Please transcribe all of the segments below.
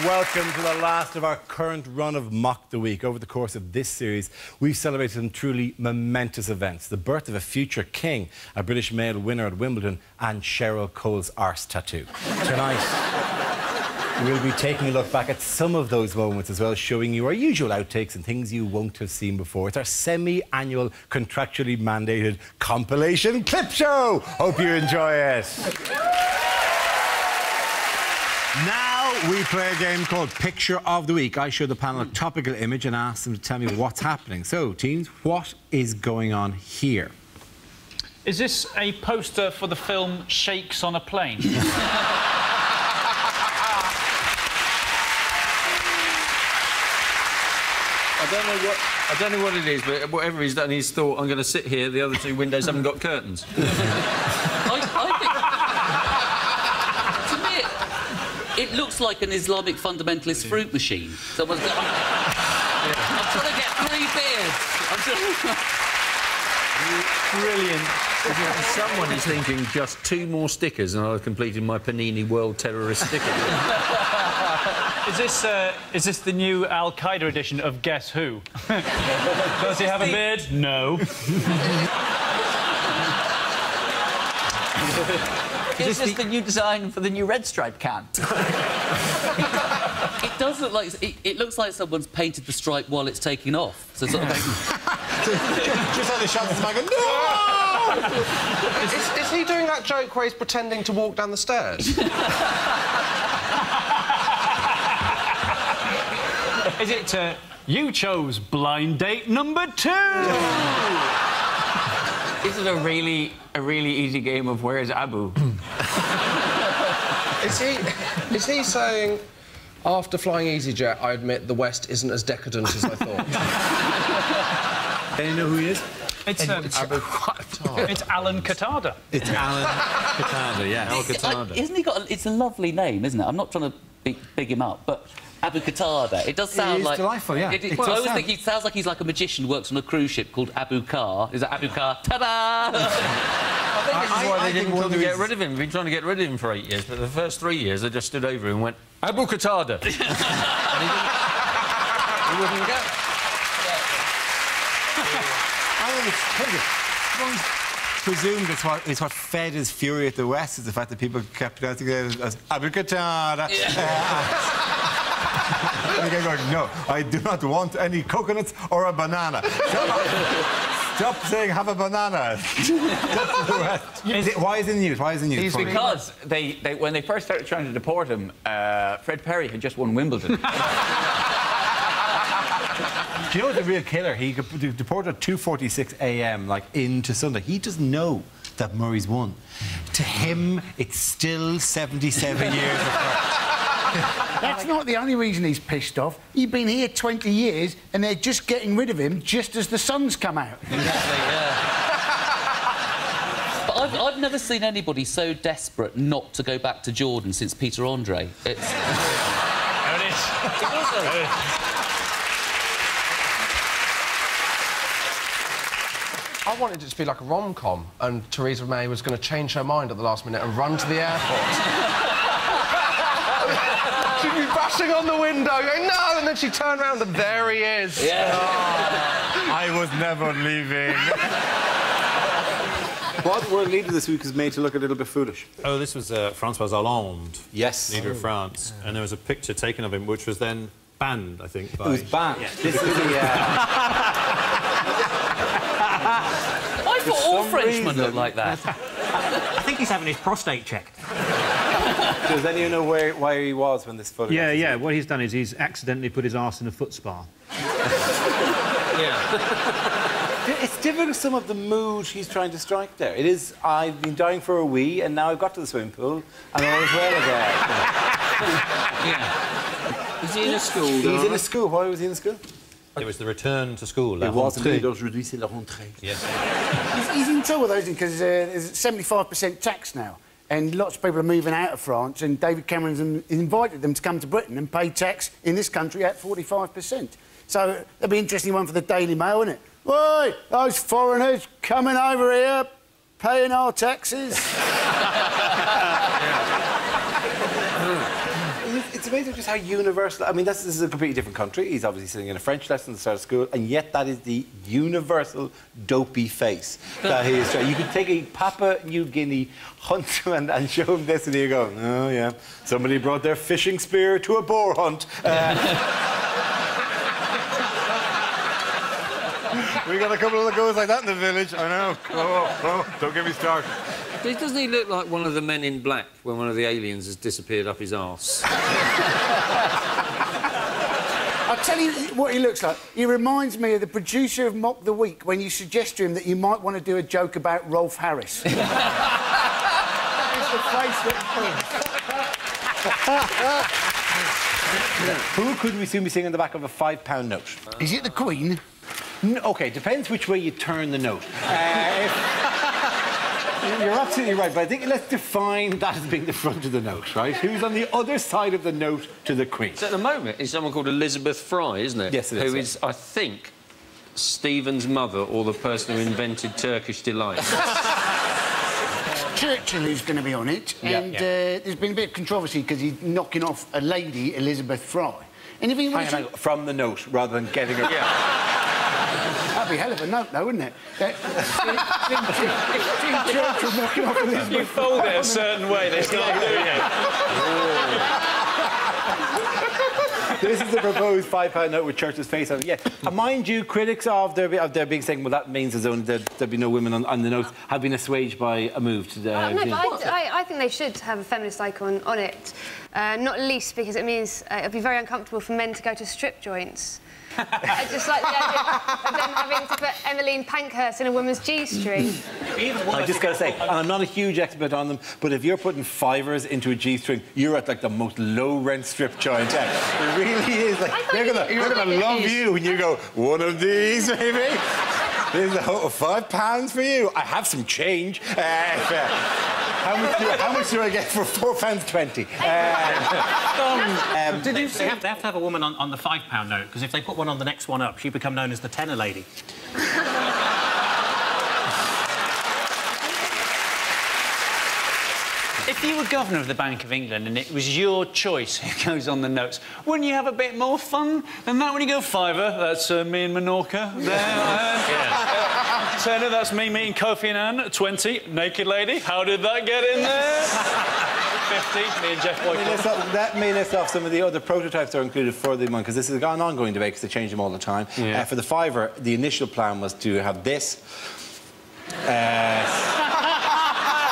welcome to the last of our current run of Mock the Week. Over the course of this series, we've celebrated some truly momentous events. The birth of a future king, a British male winner at Wimbledon, and Cheryl Cole's arse tattoo. Tonight, we'll be taking a look back at some of those moments as well, showing you our usual outtakes and things you won't have seen before. It's our semi-annual, contractually mandated compilation clip show. Hope you enjoy it. Now we play a game called Picture of the Week. I show the panel a topical image and ask them to tell me what's happening. So, teams, what is going on here? Is this a poster for the film Shakes on a Plane? I don't know what it is, but whatever he's done, he's thought, I'm going to sit here, the other two windows haven't got curtains. It looks like an Islamic fundamentalist fruit machine. Someone's got... I'm trying to get 3 beers. Brilliant. Someone is thinking just 2 more stickers and I'll have completed my Panini World Terrorist sticker. Is this the new Al Qaeda edition of Guess Who? Does he have a beard? No. Is this the new design for the new Red Stripe can? It does look like... It looks like someone's painted the stripe while it's taking off. So sort of... Just like the shots of Michael. No! Is he doing that joke where he's pretending to walk down the stairs? Is it, you chose blind date number 2? This is a really easy game of Where's Abu? Is he saying, after flying EasyJet, I admit the West isn't as decadent as I thought? Do you know who he is? It's Alan Qatada. It's Alan Qatada, yeah. Al Qatada. Isn't he got... It's a lovely name, isn't it? I'm not trying to big him up, but... Abu Qatada. It does sound like... It's delightful, yeah. I always think he sounds like he's like a magician, works on a cruise ship called Abu Car. Is that Abu Car? Ta-da! I think this is why they didn't want to get rid of him. We've been trying to get rid of him for 8 years, but the first 3 years they just stood over him and went, Abu Qatada! And he wouldn't go. I presumed it's what fed his fury at the West, is the fact that people kept pronouncing it as Abu Qatada. And the guy going, no, I do not want any coconuts or a banana. Stop saying have a banana. Why is it news? Why is it news? Because when they first started trying to deport him, Fred Perry had just won Wimbledon. Do you know what the real killer? He could deport at 2:46 a.m. like into Sunday. He doesn't know that Murray's won. To him, it's still 77 years apart. That's not the only reason he's pissed off. He's been here 20 years and they're just getting rid of him just as the sun's come out. Exactly, yeah. But I've never seen anybody so desperate not to go back to Jordan since Peter Andre. It's... There it is. I wanted it to be like a rom-com, and Theresa May was going to change her mind at the last minute and run to the airport. She'd be bashing on the window, going, no! And then she'd turn around and there he is. Yeah. Oh, I was never leaving. What world leader this week is made to look a little bit foolish? Oh, this was François Hollande. Yes. Leader of France. And there was a picture taken of him, which was then banned, I think, by... It was banned. Yeah. This is the... I thought all Frenchmen looked like that. I think he's having his prostate checked. Does anyone know where he was when this photograph... Yeah. What he's done is he's accidentally put his arse in a foot spa. Yeah. It's difficult, some of the mood he's trying to strike there. It is, I've been dying for a wee, and now I've got to the swimming pool, and all is well again. Yeah. Is he in a school? He's in a school. Why was he in a school? It was the return to school. It was indeed. Aujourd'hui, c'est la rentrée. Yes. He's in trouble, though, isn't he? Because there's 75% tax now. And lots of people are moving out of France, and David Cameron's invited them to come to Britain and pay tax in this country at 45%. So that'd be an interesting one for the Daily Mail, wouldn't it? Why, those foreigners coming over here, paying our taxes. it's amazing just how universal. I mean, this is a completely different country. He's obviously sitting in a French lesson at the start of school, and yet that is the universal dopey face that he is. You could take a Papua New Guinea huntsman and show him this, and he'd go, "Oh yeah, somebody brought their fishing spear to a boar hunt." We got a couple of goes like that in the village. I know. Oh, don't get me started. Doesn't he look like one of the men in black when one of the aliens has disappeared up his arse? I'll tell you what he looks like. He reminds me of the producer of Mock the Week when you suggest to him that you might want to do a joke about Rolf Harris. That is the face that Who could we soon be seeing on the back of a £5 note? Is it the Queen? OK, depends which way you turn the note. You're absolutely right, but I think let's define that as being the front of the note, right? Who's on the other side of the note to the Queen? So at the moment, it's someone called Elizabeth Fry, isn't it? Yes, it is. Who is, I think, Stephen's mother or the person who invented Turkish Delight. Churchill who's going to be on it, and there's been a bit of controversy because he's knocking off a lady, Elizabeth Fry. And if he was from the note rather than getting her. That'd be a hell of a note, though, wouldn't it? Churchill knocking off Elizabeth. You fold it a certain way, they start doing it. This is the proposed £5 note with Churchill's face on it. Yeah, mind you, critics of there being saying, well, that means there'll be no women on the notes, have been assuaged by a move to the. No, but I think they should have a feminist icon on it, not least because it means it'll be very uncomfortable for men to go to strip joints. I just like the idea of them having to put Emmeline Pankhurst in a woman's G-string. I just got to say, and I'm not a huge expert on them, but if you're putting fivers into a G-string, you're at, like, the most low-rent strip joint. It really is. Like, they're gonna love you when you go, one of these, maybe? There's a £5 for you. I have some change. How much do I get for £4.20? Did you say they have to have a woman on the £5 note? Because if they put one on the next one up, she'd become known as the tenner lady. If you were governor of the Bank of England and it was your choice who goes on the notes, wouldn't you have a bit more fun than that when you go fiver? That's me and Menorca. Tenner, that's me meeting Kofi Annan. 20, naked lady. How did that get in there? 50, me and Jeff Boycott. That may list off some of the other prototypes that are included for the month, because this is an ongoing debate because they change them all the time. Yeah. For the fiver, the initial plan was to have this.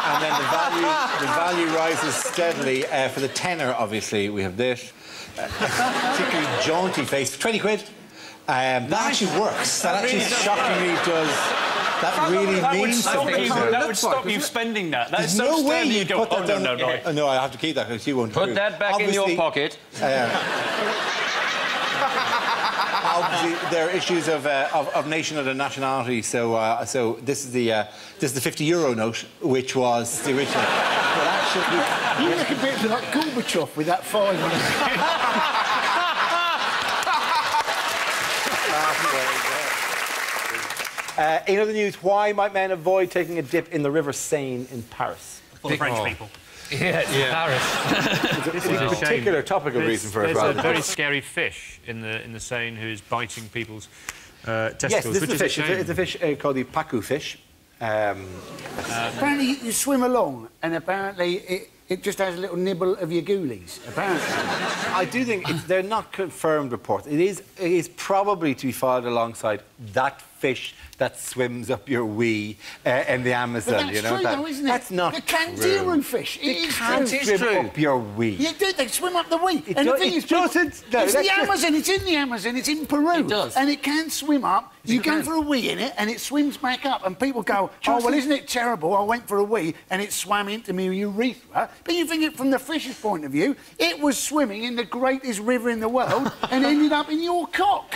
And then the value rises steadily. For the tenner, obviously, we have this. Particularly jaunty face for 20 quid. That actually works. That actually shockingly does. That really means something. That would stop you spending that. That's There's so no way you'd go, put that no. No, I have to keep that because you won't Put that back in your pocket. Obviously, there are issues of nationhood and nationality. So this is the €50 note, which was the original. But actually, you look a bit like Gorbachev with that fine. In other news, why might men avoid taking a dip in the River Seine in Paris? For the French people. Yeah, Paris. It's a particular topical reason for it. There's a very scary fish in the Seine who's biting people's testicles. Yes, this is a fish. a It's a fish called the pacu fish. Apparently, you swim along, and apparently it just has a little nibble of your ghoulies. Apparently, I do think they're not confirmed reports. It is probably to be filed alongside that fish that swims up your wee in the Amazon. But that's true, though, isn't it? That's not the true. Kangaroo fish. They can't swim up your wee. Yeah, do they swim up the wee? And the thing is, it's the Amazon. It's in the Amazon. It's in Peru. It does. And it can swim up. You go for a wee in it, and it swims back up. And people go, "Oh, well, isn't it terrible? I went for a wee, and it swam into my urethra." But you think it from the fish's point of view, it was swimming in the greatest river in the world and ended up in your cock.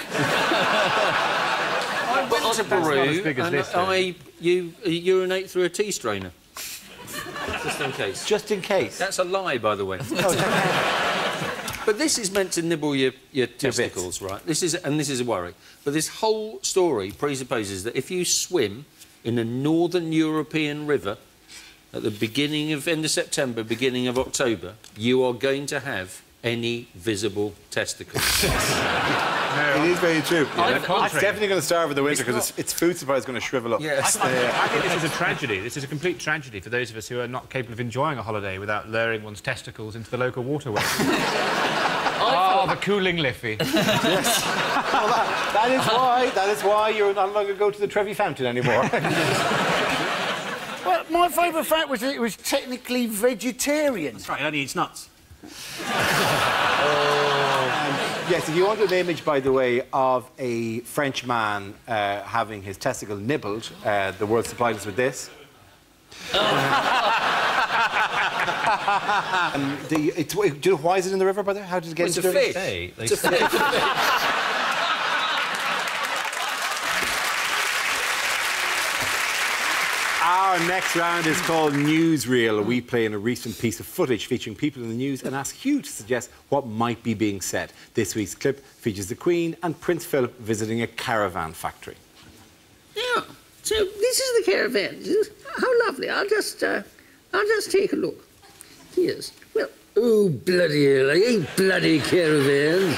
I went to Peru and you urinate through a tea strainer. Just in case. Just in case. That's a lie, by the way. But this is meant to nibble your testicles, right? This is a worry. But this whole story presupposes that if you swim in a northern European river at the end of September, beginning of October, you are going to have any visible testicles. It is very true. On the It's contrary. definitely going to starve of the winter because its food supply is going to shrivel up. Yes. I think this is a tragedy. This is a complete tragedy for those of us who are not capable of enjoying a holiday without lowering one's testicles into the local waterway. Oh, the cooling liffey. Yes. Well, that is why you're not allowed to go to the Trevi Fountain anymore. Well, my favourite fact was that it was technically vegetarian. That's right, it only eats nuts. Yes, if you want an image, by the way, of a French man having his testicle nibbled, the world supplied us with this. Do you know why is it in the river, brother? How did it get into the river? It's a fish. Our next round is called Newsreel. We play in a recent piece of footage featuring people in the news and ask you to suggest what might be being said. This week's clip features the Queen and Prince Philip visiting a caravan factory. Yeah, so this is the caravan. How lovely. I'll just take a look. Yes. Well, oh, bloody hell, I hate bloody caravans.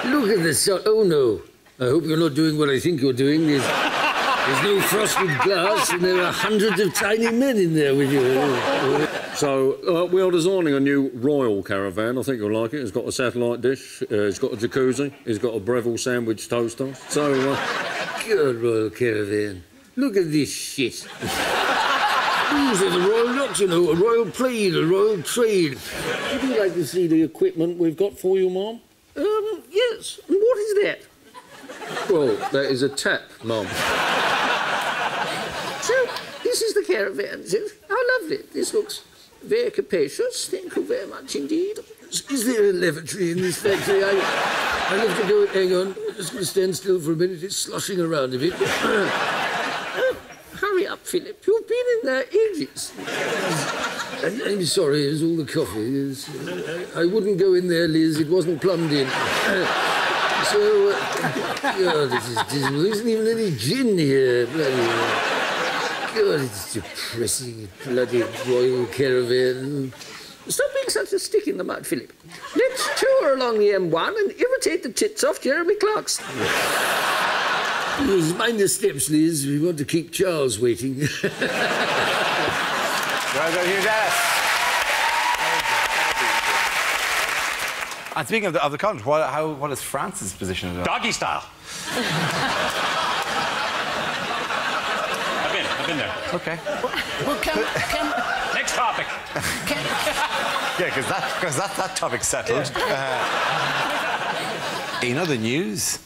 Look at the sun. Oh, no. I hope you're not doing what I think you're doing. There's no frosted glass, and there are hundreds of tiny men in there with you. So, we are designing a new royal caravan. I think you'll like it. It's got a satellite dish, it's got a jacuzzi, it's got a Breville sandwich toaster. So, Good royal caravan. Look at this shit. These are the royal yachts, you know, a royal plane, a royal trade. would you like to see the equipment we've got for you, Mum? Yes. And what is that? Well, that is a tap, Mum. So, this is the caravan. How lovely. This looks very capacious. Thank you very much indeed. Is there a lavatory in this factory? I have to go. Hang on. I'm just going to stand still for a minute. It's sloshing around a bit. Hurry up, Philip. You've been in there ages. I'm sorry, it was all the coffee. I wouldn't go in there, Liz. It wasn't plumbed in. God, this is dismal. There isn't even any gin here. Bloody God, it's depressing. Bloody royal caravan. Stop being such a stick in the mud, Philip. Let's tour along the M1 and irritate the tits off Jeremy Clarkson. Mind the steps, Liz. We want to keep Charles waiting. Well done, Hugh Dennis. And speaking of the country, what is France's position? Doggy style. I've been there. Okay. Well, Next topic. Yeah, because that topic's settled. In other news,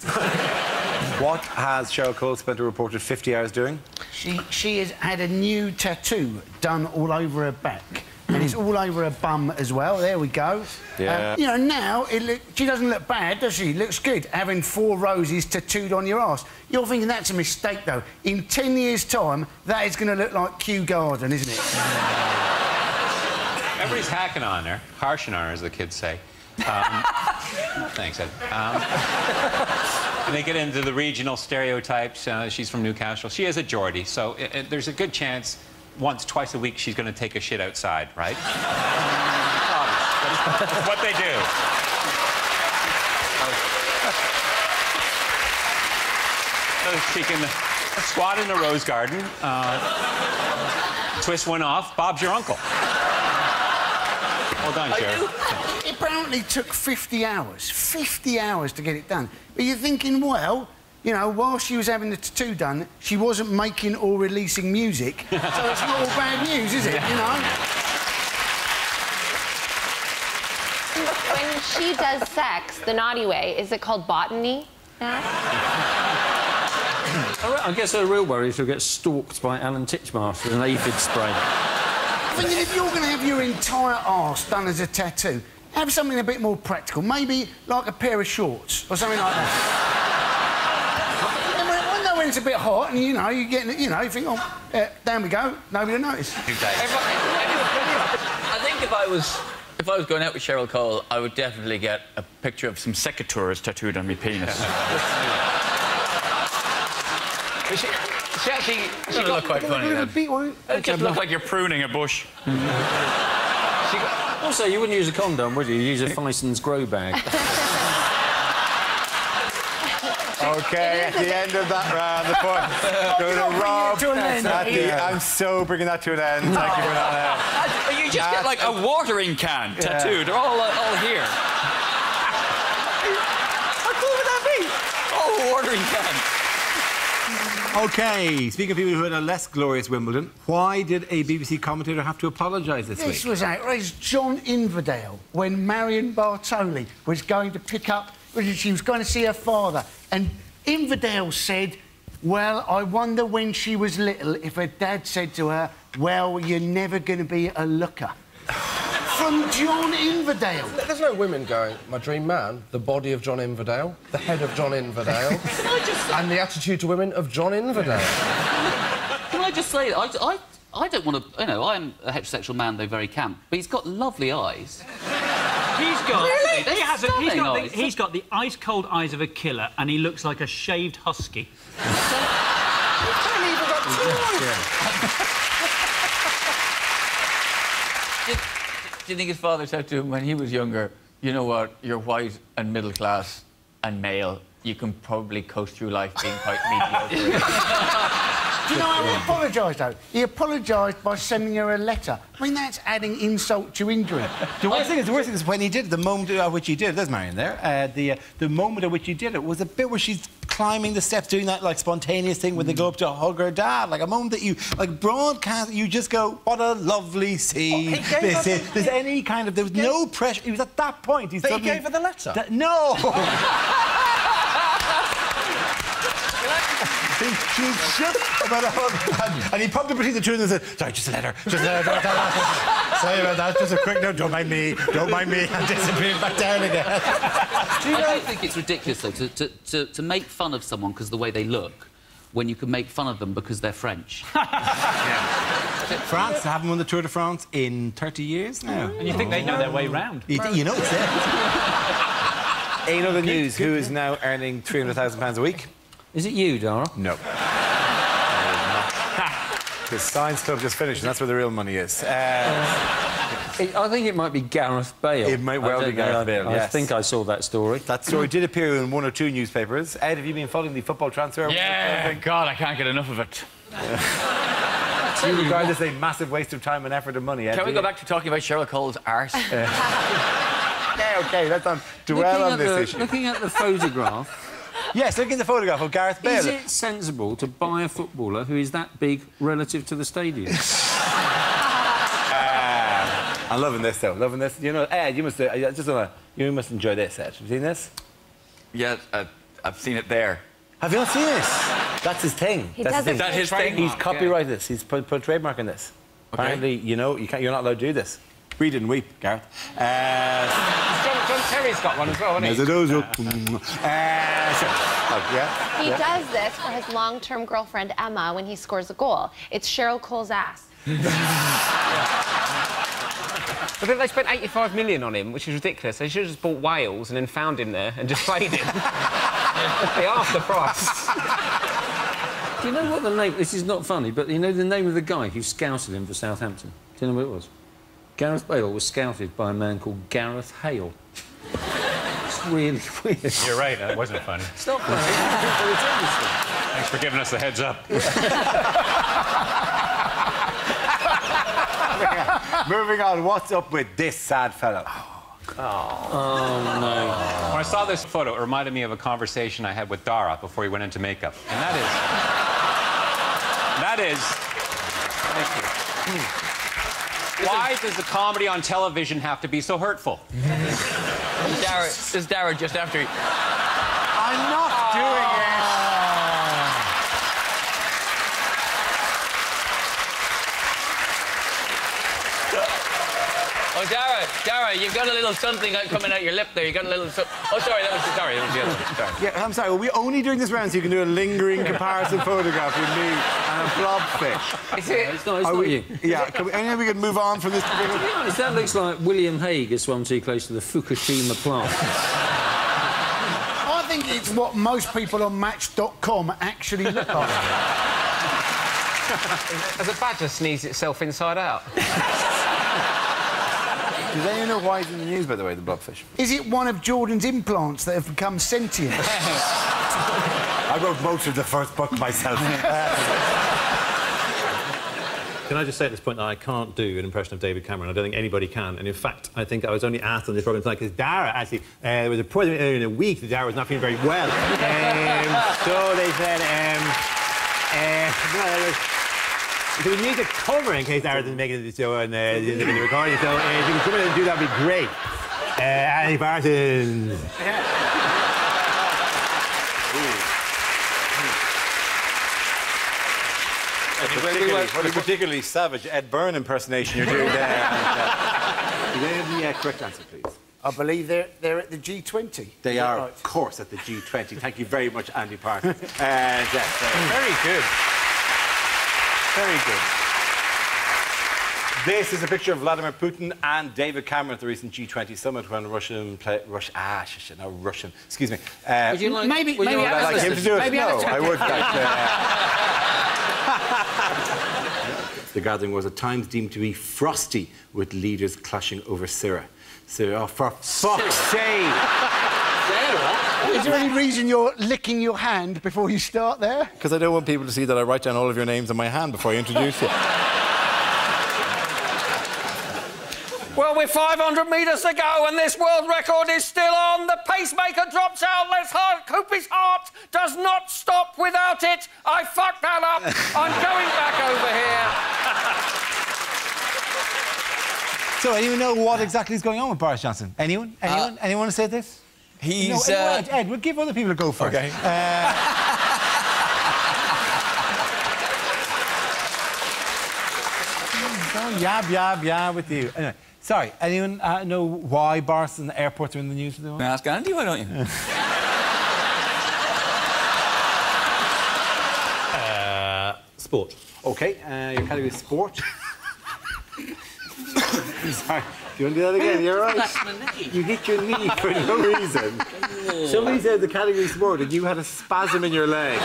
what has Cheryl Cole Spenter reported 50 hours doing? She has had a new tattoo done all over her back. And it's all over her bum as well. There we go. Yeah. You know, now she doesn't look bad, does she? Looks good, having 4 roses tattooed on your arse. You're thinking that's a mistake, though. In 10 years' time, that is going to look like Kew Garden, isn't it? Everybody's hacking on her, harshing on her, as the kids say. Thanks, Ed. And they get into the regional stereotypes. She's from Newcastle. She is a Geordie, so there's a good chance once, twice a week she's going to take a shit outside, right? That's what they do. So she can squat in the rose garden, twist one off. Bob's your uncle. Well done, Sheriff. It apparently took 50 hours. 50 hours to get it done. But you're thinking, well, you know, while she was having the tattoo done, she wasn't making or releasing music, so it's not all bad news, is it, you know? When she does sex the naughty way, is it called botany now? I guess her real worry is she'll get stalked by Alan Titchmarsh with an aphid spray. I think if you're going to have your entire arse done as a tattoo, have something a bit more practical. Maybe like a pair of shorts or something like that. When it's a bit hot and, you know, you think, oh, down we go, nobody will notice. I think if I was going out with Cheryl Cole, I would definitely get a picture of some secateurs tattooed on my penis. She actually... She look quite funny, then. It just look like you're pruning a bush. Also, you wouldn't use a condom, would you? You'd use a Fison's grow bag. OK, at the end of that round, the point go to Rob. I'm so bringing that to an end. Thank you for that. You just get like a watering can tattooed. They're all here. How cool would that be? Oh, watering can. OK, speaking of people who had a less glorious Wimbledon, why did a BBC commentator have to apologise this week? This was outrageous. John Inverdale, when Marion Bartoli was going to pick up... She was going to see her father, and Inverdale said, well, I wonder when she was little if her dad said to her, well, you're never going to be a looker. From John Inverdale. There's no women going, my dream man, the body of John Inverdale, the head of John Inverdale, and the attitude to women of John Inverdale. Can I just say, I don't want to... You know, I'm a heterosexual man, though very camp, but he's got lovely eyes. He's got... Really? He hasn't. He's got the ice-cold eyes of a killer, and he looks like a shaved husky. Do you think his father said to him when he was younger, you know what, you're white and middle class and male, you can probably coast through life being quite mediocre? Do you know how he apologised, though? He apologised by sending her a letter. I mean, that's adding insult to injury. The worst thing is when he did, the moment at which he did it, there's Marion there, the moment at which he did it was a bit where she's climbing the steps, doing that, like, spontaneous thing when they go up to hug her dad, like a moment that you, like, broadcast, you just go, what a lovely scene this is. There's any kind of... There was no pressure. He was at that point. He gave her the letter? No! She's just about a hug, and he popped it between the two of them and said, sorry, just a letter, sorry about that, just a quick note, don't mind me, and disappeared back down again. I don't think it's ridiculous, though, to make fun of someone because of the way they look, when you can make fun of them because they're French. France haven't won the Tour de France in 30 years now. And you think they know their way round. You know it's there. In other news, who is now earning £300,000 a week? Is it you, Dara? No. The Science Club just finished, and that's where the real money is. I think it might be Gareth Bale. It might well be Gareth Bale, yes. I think I saw that story. That story did appear in one or two newspapers. Ed, have you been following the football transfer? Yeah, God, I can't get enough of it. Do you regard this as a massive waste of time and effort and money, Ed? Can we go back to talking about Cheryl Cole's arse? OK, let's not dwell on this issue. Looking at the photograph... Yes, look at the photograph of Gareth Bale. Is it sensible to buy a footballer who is that big relative to the stadium? I'm loving this, though. Loving this. You know, Ed, you must enjoy this, Ed. Have you seen this? Yeah, I've seen it there. Have you not seen this? That's his thing. Is that his thing? He's copyrighted this. He's put a trademark in this. Okay. Apparently, you know, you're not allowed to do this. Read and weep, Gareth. John Terry's got one as well, hasn't he? He does this for his long-term girlfriend, Emma, when he scores a goal. It's Cheryl Cole's ass. I think they spent 85 million on him, which is ridiculous. They should have just bought Wales and then found him there and just played him. They half the price. Do you know what the name... This is not funny, but you know the name of the guy who scouted him for Southampton? Do you know what it was? Gareth Bale was scouted by a man called Gareth Hale. It's really weird. You're right, that wasn't funny. It's not funny, but it's interesting. Thanks for giving us the heads up. Moving on, what's up with this sad fellow? Oh, no. When I saw this photo, it reminded me of a conversation I had with Dara before he went into makeup. And that is... Thank you. Why does the comedy on television have to be so hurtful? This is Dara just after... I'm not doing it! Oh, Dara, you've got a little something coming out your lip there. You got a little... Oh, sorry, that was the other one. Sorry. Yeah, I'm sorry, are we only doing this round so you can do a lingering comparison photograph with me and a blobfish? Is it? It's not you. Yeah, we can move on from this... To be honest, that looks like William Hague has swum too close to the Fukushima plant. I think it's what most people on Match.com actually look like. Has a badger sneezed itself inside out? Does anyone know why he's in the news, by the way, the blobfish? Is it one of Jordan's implants that have become sentient? I wrote most of the first book myself. Can I just say at this point that I can't do an impression of David Cameron? I don't think anybody can. And in fact, I think I was only asked on this programme tonight because Dara actually, there was a point in a week that Dara was not feeling very well. So they said, so we need a cover in case Dara doesn't make it to the show and the recording. So if you can come in and do that, would be great. Andy Parsons. What a particularly savage Ed Byrne impersonation you're doing there. Can you give me a correct answer, please? I believe they're at the G20. They are, of course, at the G20. Thank you very much, Andy Parsons. Yes, very good. Very good. This is a picture of Vladimir Putin and David Cameron at the recent G20 summit when Russian. Excuse me. Would you like? Maybe would you like him to do it? Maybe no, I would like to. The gathering was at times deemed to be frosty, with leaders clashing over Syria. So, oh, for fuck's sake! Is there any reason you're licking your hand before you start there? Because I don't want people to see that I write down all of your names on my hand before I introduce you. Well, with 500 metres to go and this world record is still on, the pacemaker drops out. Let's hope his heart does not stop without it. I fucked that up. I'm going back over here. So, anyone know what exactly is going on with Boris Johnson? Anyone? Anyone? Anyone want to say this? He's... No, Ed, we'll give other people a go first. Okay. Yab with you. Anyway, sorry, anyone know why Boris and the airports are in the news at the moment? Ask Andy, why don't you? Sport. OK, your category is sport. Sorry, do you want to do that again? You're right. You hit your knee for no reason. Somebody said the category is sport and you had a spasm in your leg.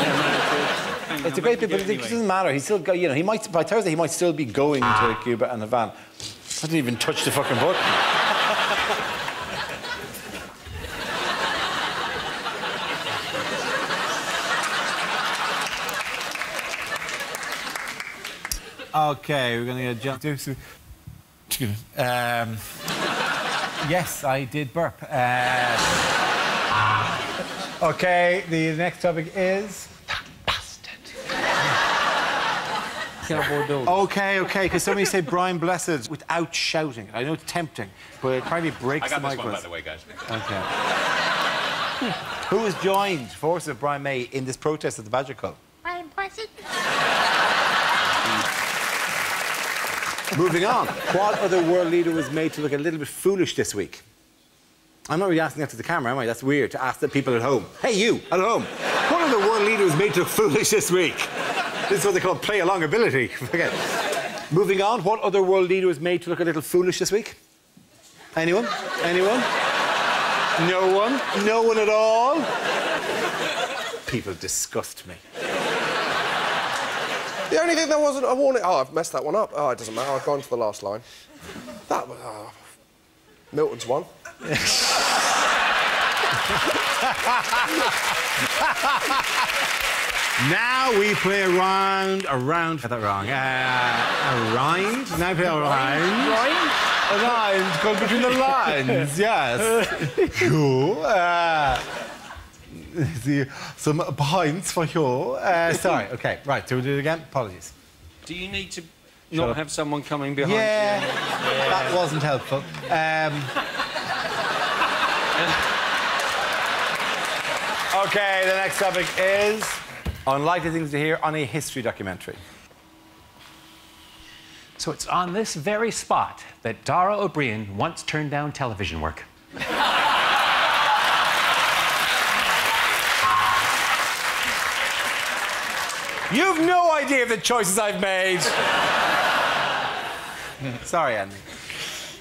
It's a great bit, but it doesn't matter. He's still, you know, he might by Thursday he might still be going to Cuba and Havana. I didn't even touch the fucking button. Okay, we're going to jump to. Yes, I did burp. Okay, the next topic is. Okay, because somebody said Brian Blessed without shouting. I know it's tempting, but it probably breaks the microphone. I got this one, by the way, guys. Okay. Who has joined forces of Brian May in this protest at the Badger Club? Brian Blessed. Moving on. What other world leader was made to look a little bit foolish this week? I'm not really asking that to the camera, am I? That's weird to ask the people at home. Hey, you, at home. What other world leader was made to look foolish this week? This is what they call play-along ability. Forget. Moving on. What other world leader was made to look a little foolish this week? Anyone? Anyone? No one? No one at all? People disgust me. The only thing that wasn't a warning... Oh, I've messed that one up. Oh, it doesn't matter. I've gone to the last line. That was... Milton's one. Now we play a round... Got that wrong. A rind? Now we play a rind. A rind called Between the Lines, yes. Some points for you. Sorry, OK, right, do we do it again? Apologies. Do you need to not have someone coming behind you? That wasn't helpful. OK, the next topic is unlikely things to hear on a history documentary. So it's on this very spot that Dara Ó Briain once turned down television work. You've no idea of the choices I've made. Sorry, Andy.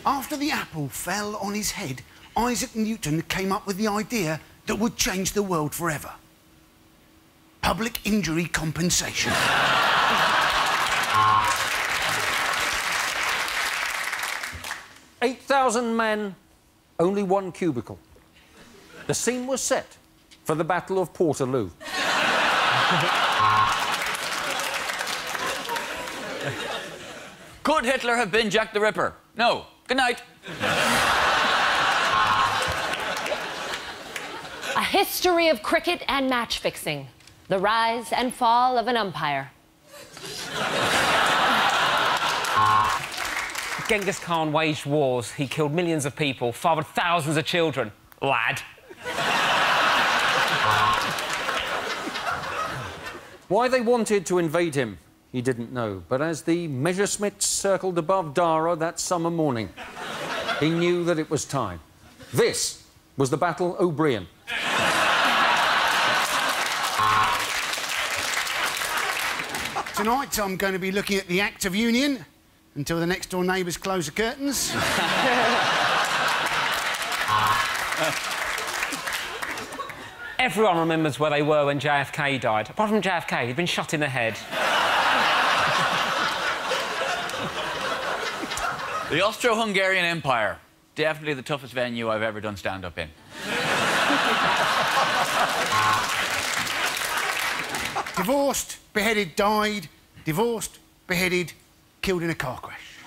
After the apple fell on his head, Isaac Newton came up with the idea that would change the world forever. Public injury compensation. 8,000 men, only one cubicle. The scene was set for the Battle of Portaloo. Could Hitler have been Jack the Ripper? No. Good night. A history of cricket and match fixing. The rise and fall of an umpire. Genghis Khan waged wars. He killed millions of people, fathered thousands of children. Lad. Why they wanted to invade him, he didn't know. But as the Messerschmitts circled above Dara that summer morning, he knew that it was time. This was the Battle O'Brien. Tonight, I'm going to be looking at the Act of Union until the next-door neighbours close the curtains. Everyone remembers where they were when JFK died. Apart from JFK, he'd been shot in the head. The Austro-Hungarian Empire. Definitely the toughest venue I've ever done stand-up in. Divorced, beheaded, died. Divorced, beheaded, killed in a car crash.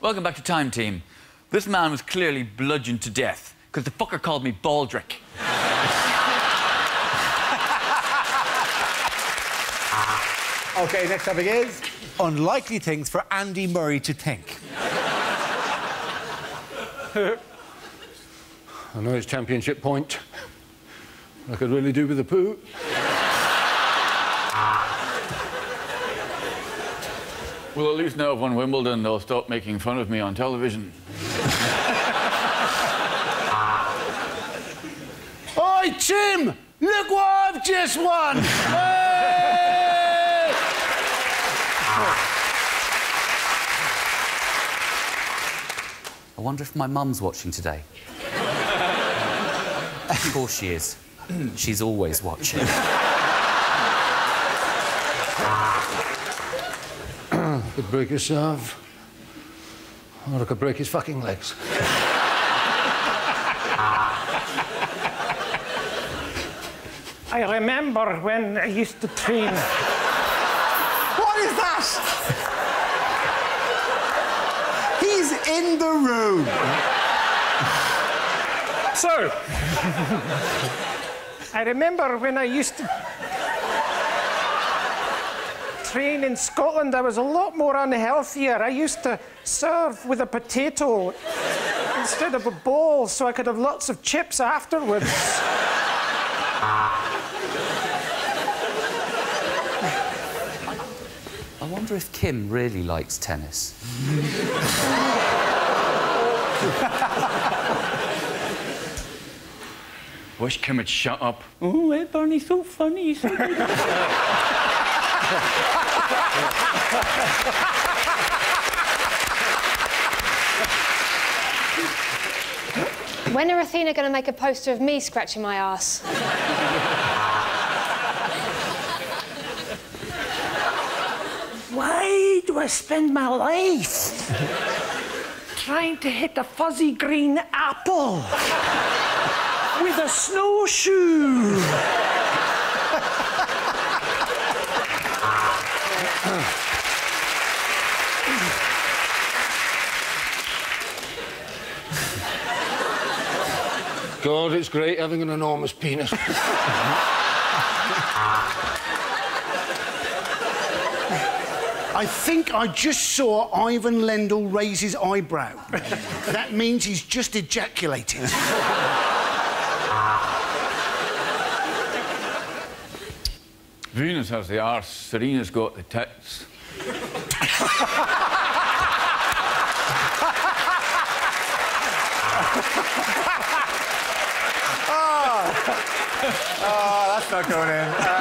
Welcome back to Time Team. This man was clearly bludgeoned to death because the fucker called me Baldrick. OK, next topic is unlikely things for Andy Murray to think. I know it's championship point. I could really do with a poo. Well, at least now I've won Wimbledon, they'll stop making fun of me on television. Oi, Tim! Look what I've just won! Hey! I wonder if my mum's watching today. Of course she is. She's always watching. Could break his serve. Or I could break his fucking legs. I remember when I used to train. What is that? He's in the room. So, I remember when I used to train in Scotland, I was a lot more unhealthier. I used to serve with a potato instead of a ball so I could have lots of chips afterwards. I wonder if Kim really likes tennis. Wish Kim had shut up. Oh, hey, Barney's so funny. He's so good. When are Athena going to make a poster of me scratching my arse? Why do I spend my life trying to hit a fuzzy green apple with a snowshoe? God, it's great having an enormous penis. I think I just saw Ivan Lendl raise his eyebrow. That means he's just ejaculated. Venus has the arse, Serena's got the tits. Oh, that's not going in.